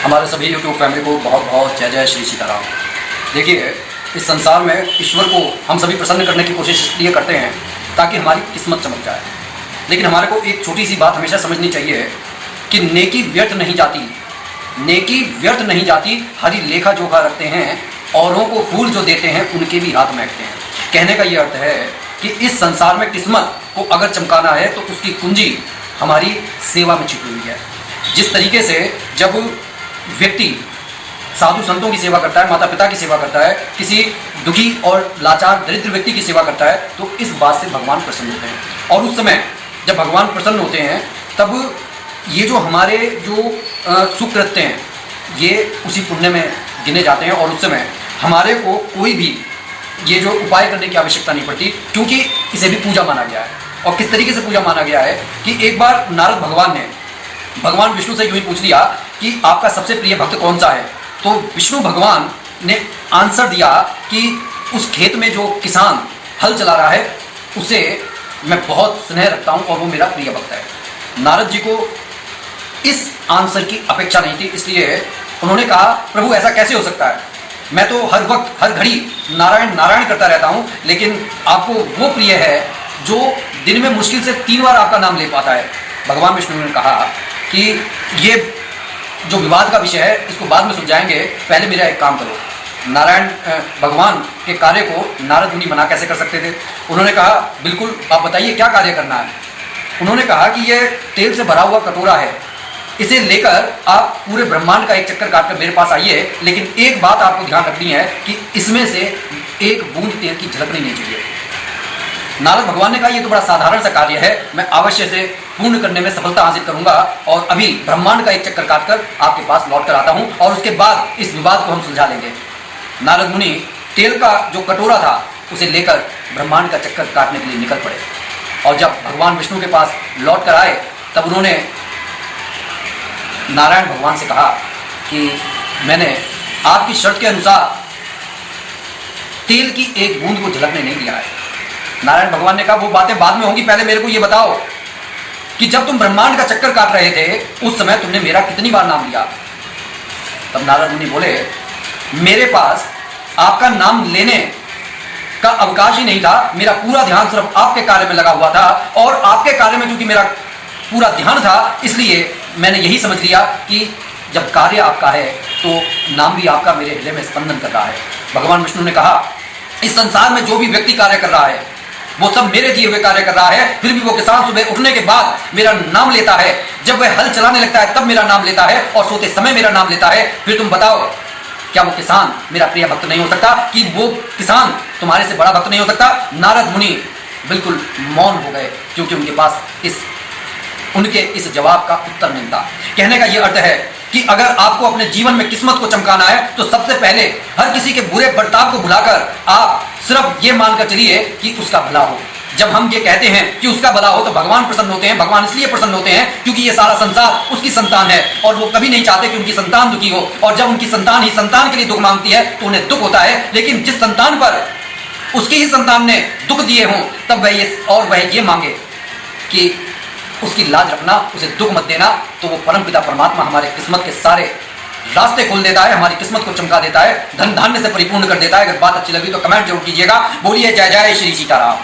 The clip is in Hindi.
हमारे सभी यूट्यूब फैमिली को बहुत बहुत जय जय श्री सीताराम। देखिए, इस संसार में ईश्वर को हम सभी प्रसन्न करने की कोशिश इसलिए करते हैं ताकि हमारी किस्मत चमक जाए। लेकिन हमारे को एक छोटी सी बात हमेशा समझनी चाहिए कि नेकी व्यर्थ नहीं जाती, नेकी व्यर्थ नहीं जाती। हरी लेखा जोखा रखते हैं, औरों को फूल जो देते हैं उनके भी हाथ महकते हैं। कहने का ये अर्थ है कि इस संसार में किस्मत को अगर चमकाना है तो उसकी कुंजी हमारी सेवा में छिपी हुई है। जिस तरीके से जब व्यक्ति साधु संतों की सेवा करता है, माता पिता की सेवा करता है, किसी दुखी और लाचार दरिद्र व्यक्ति की सेवा करता है, तो इस बात से भगवान प्रसन्न होते हैं। और उस समय जब भगवान प्रसन्न होते हैं तब ये जो हमारे जो सुख कृत्य हैं ये उसी पुण्य में गिने जाते हैं। और उस समय हमारे को कोई भी ये जो उपाय करने की आवश्यकता नहीं पड़ती, क्योंकि इसे भी पूजा माना गया है। और किस तरीके से पूजा माना गया है कि एक बार नारद भगवान ने भगवान विष्णु से यूँ ही पूछ लिया कि आपका सबसे प्रिय भक्त कौन सा है। तो विष्णु भगवान ने आंसर दिया कि उस खेत में जो किसान हल चला रहा है उसे मैं बहुत स्नेह रखता हूँ और वो मेरा प्रिय भक्त है। नारद जी को इस आंसर की अपेक्षा नहीं थी, इसलिए उन्होंने कहा, प्रभु ऐसा कैसे हो सकता है, मैं तो हर वक्त हर घड़ी नारायण नारायण करता रहता हूँ, लेकिन आपको वो प्रिय है जो दिन में मुश्किल से 3 बार आपका नाम ले पाता है। भगवान विष्णु ने कहा कि ये जो विवाद का विषय है इसको बाद में सुलझाएंगे, पहले मेरा एक काम करो। नारायण भगवान के कार्य को नारद मुनि मना कैसे कर सकते थे। उन्होंने कहा, बिल्कुल, आप बताइए क्या कार्य करना है। उन्होंने कहा कि यह तेल से भरा हुआ कटोरा है, इसे लेकर आप पूरे ब्रह्मांड का एक चक्कर काटकर मेरे पास आइए, लेकिन एक बात आपको ध्यान रखनी है कि इसमें से एक बूंद तेल की झलकनी नहीं चाहिए। नारद भगवान ने कहा, ये तो बड़ा साधारण सा कार्य है, मैं अवश्य से पूर्ण करने में सफलता हासिल करूंगा और अभी ब्रह्मांड का एक चक्कर काटकर आपके पास लौट कर आता हूं और उसके बाद इस विवाद को हम सुलझा लेंगे। नारद मुनि तेल का जो कटोरा था उसे लेकर ब्रह्मांड का चक्कर काटने के लिए निकल पड़े। और जब भगवान विष्णु के पास लौट कर आए तब उन्होंने नारायण भगवान से कहा कि मैंने आपकी शर्त के अनुसार तेल की एक बूंद को झलकने नहीं दिया है। नारायण भगवान ने कहा, वो बातें बाद में होंगी, पहले मेरे को ये बताओ कि जब तुम ब्रह्मांड का चक्कर काट रहे थे उस समय तुमने मेरा कितनी बार नाम लिया। तब नारद मुनि बोले, मेरे पास आपका नाम लेने का अवकाश ही नहीं था, मेरा पूरा ध्यान सिर्फ आपके कार्य में लगा हुआ था और आपके कार्य में क्योंकि मेरा पूरा ध्यान था इसलिए मैंने यही समझ लिया कि जब कार्य आपका है तो नाम भी आपका मेरे हृदय में स्पंदन कर रहा है। भगवान विष्णु ने कहा, इस संसार में जो भी व्यक्ति कार्य कर रहा है वो सब मेरे दिए हुए कार्य कर रहा है, फिर भी वो किसान सुबह उठने के बाद मेरा नाम लेता है, जब वह हल चलाने लगता है तब मेरा नाम लेता है और सोते समय मेरा नाम लेता है। फिर तुम बताओ, क्या वो किसान मेरा प्रिय भक्त नहीं हो सकता? कि वो किसान तुम्हारे से बड़ा भक्त नहीं हो सकता? नारद मुनि बिल्कुल मौन हो गए, क्योंकि उनके पास उनके इस जवाब का उत्तर नहीं था। कहने का यह अर्थ है कि अगर आपको अपने जीवन में किस्मत को चमकाना है तो सबसे पहले हर किसी के बुरे बर्ताव को भुलाकर आप सिर्फ ये मानकर चलिए कि उसका भला हो। जब हम ये कहते हैं कि उसका भला हो तो भगवान प्रसन्न होते हैं। भगवान इसलिए प्रसन्न होते हैं क्योंकि ये सारा संसार उसकी संतान है और वो कभी नहीं चाहते कि उनकी संतान दुखी हो। और जब उनकी संतान ही संतान के लिए दुख मांगती है तो उन्हें दुख होता है। लेकिन जिस संतान पर उसकी ही संतान ने दुख दिए हों तब वह ये मांगे कि उसकी लाज रखना, उसे दुख मत देना, तो वो परमपिता परमात्मा हमारे किस्मत के सारे रास्ते खोल देता है, हमारी किस्मत को चमका देता है, धन धान्य से परिपूर्ण कर देता है। अगर बात अच्छी लगी तो कमेंट जरूर कीजिएगा। बोलिए जय जय श्री सीताराम।